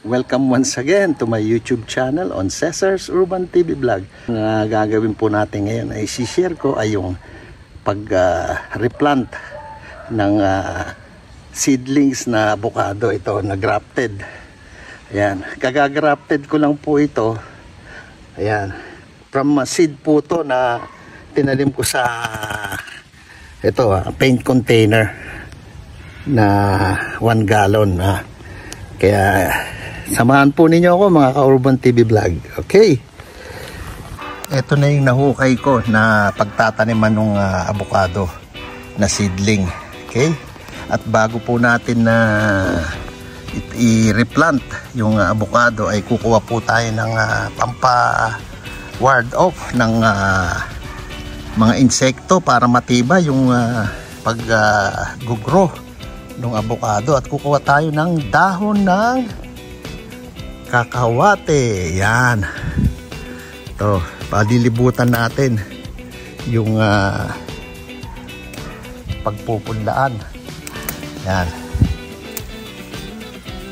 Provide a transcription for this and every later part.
Welcome once again to my YouTube channel on Cesar's Urban TV Vlog. Ang gagawin po natin ngayon ay i-share ko ay yung pag-replant ng seedlings na avocado. Ito na grafted. Ayan, kagagrafted ko lang po ito. Ayan, from seed po to na tinalim ko sa ito paint container na 1 gallon. Kaya samahan po ninyo ako mga ka-Urban TV Vlog. Okay. Ito na yung nahukay ko na pagtataniman ng avocado na seedling. Okay. At bago po natin na i-replant yung avocado ay kukuha po tayo ng pampa-ward off ng mga insekto para matibay yung pag-grow ng avocado. At kukuha tayo ng dahon ng kakawate. Yan. Ito, palilibutan natin yung pagpupunlaan. Yan.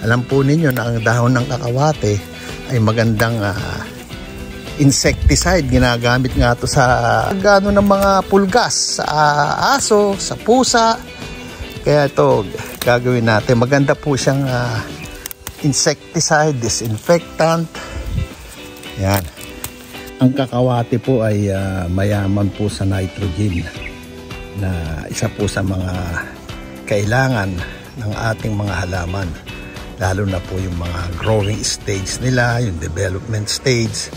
Alam po ninyo na ang dahon ng kakawate ay magandang insecticide. Ginagamit nga ito sa gano ng mga pulgas, sa aso, sa pusa. Kaya ito gagawin natin. Maganda po siyang insecticide, disinfectant. Yan. Ang kakawate po ay mayaman po sa nitrogen na isa po sa mga kailangan ng ating mga halaman, lalo na po yung mga growing stage nila, yung development stage.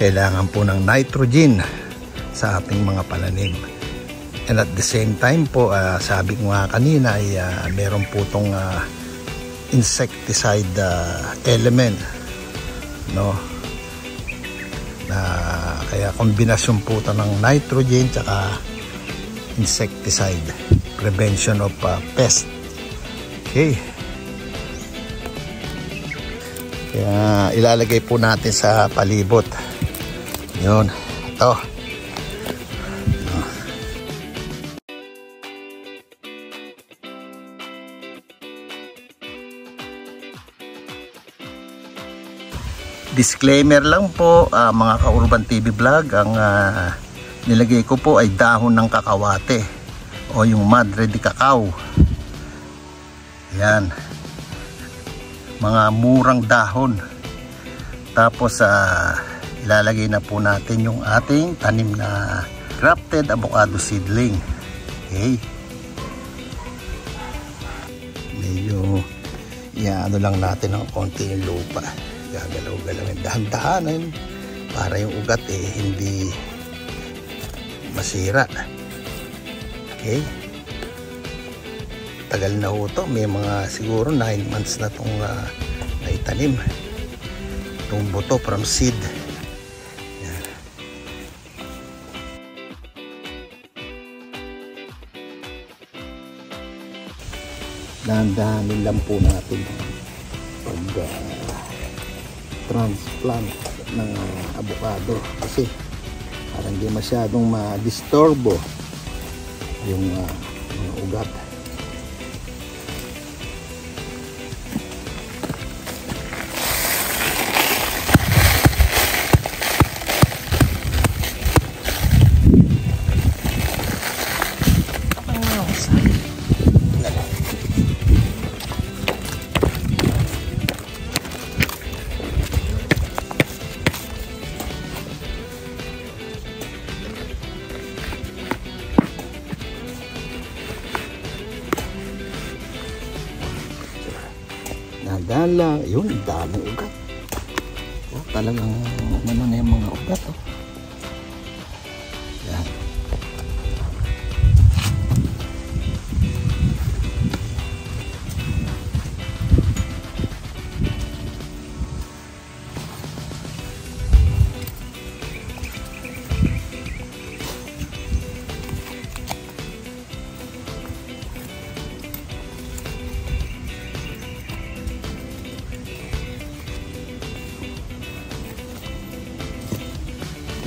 Kailangan po ng nitrogen sa ating mga pananim. And at the same time po, sabi ko nga kanina ay meron po itong insecticide element, no, na kaya kombinasyon po ito ng nitrogen tsaka insecticide, prevention of pest. Okay, kaya ilalagay po natin sa palibot yun. Ito disclaimer lang po, mga ka-Urban TV Vlog, ang nilagay ko po ay dahon ng kakawate o yung madre de cacao. Yan, mga murang dahon. Tapos ilalagay na po natin yung ating tanim na grafted avocado seedling. Okay, medyo ano lang natin ng konti yung lupa, gagalaw-galawin, dahan-dahanin para yung ugat hindi masira. Okay, tagal na ho ito, may mga siguro 9 months na itong naitanim, itong buto from seed. Yan. Dahan-dahanin lang po natin pag transplant ng avocado kasi parang hindi masyadong ma-disturbo yung mga ugat. Nadala, yun, daming ugat. Talagang ano na yung mga ugat. Yan.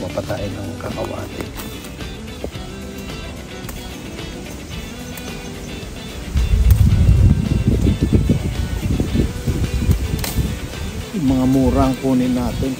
Mapatay ng kakawate. Yung mga murang kunin natin.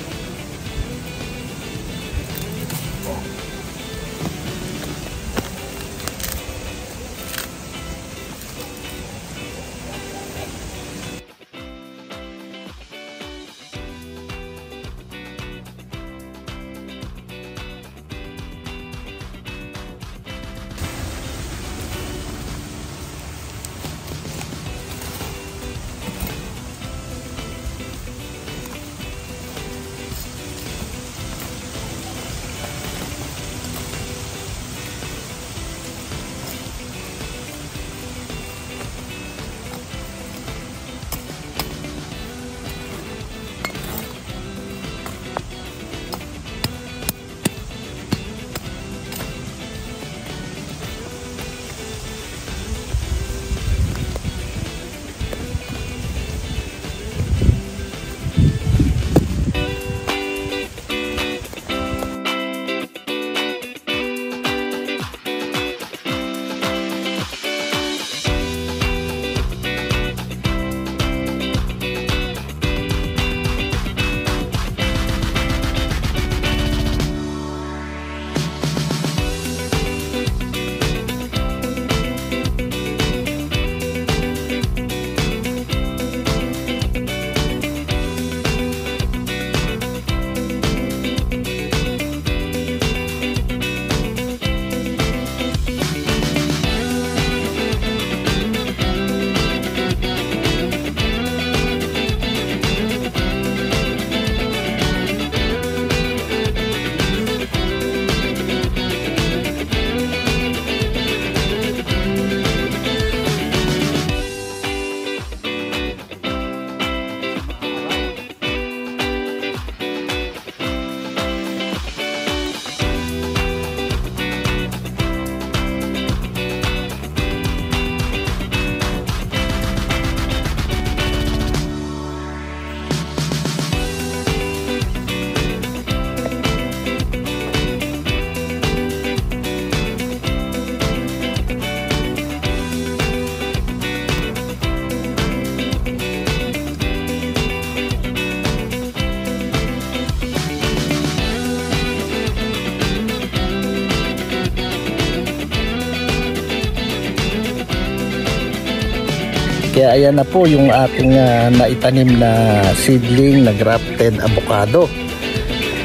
Kaya ayan na po yung ating naitanim na seedling na grafted avocado.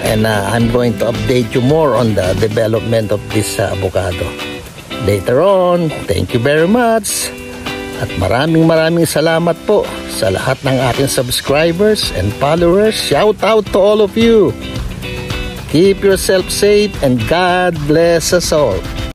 And I'm going to update you more on the development of this avocado later on. Thank you very much. At maraming salamat po sa lahat ng ating subscribers and followers. Shout out to all of you. Keep yourself safe and God bless us all.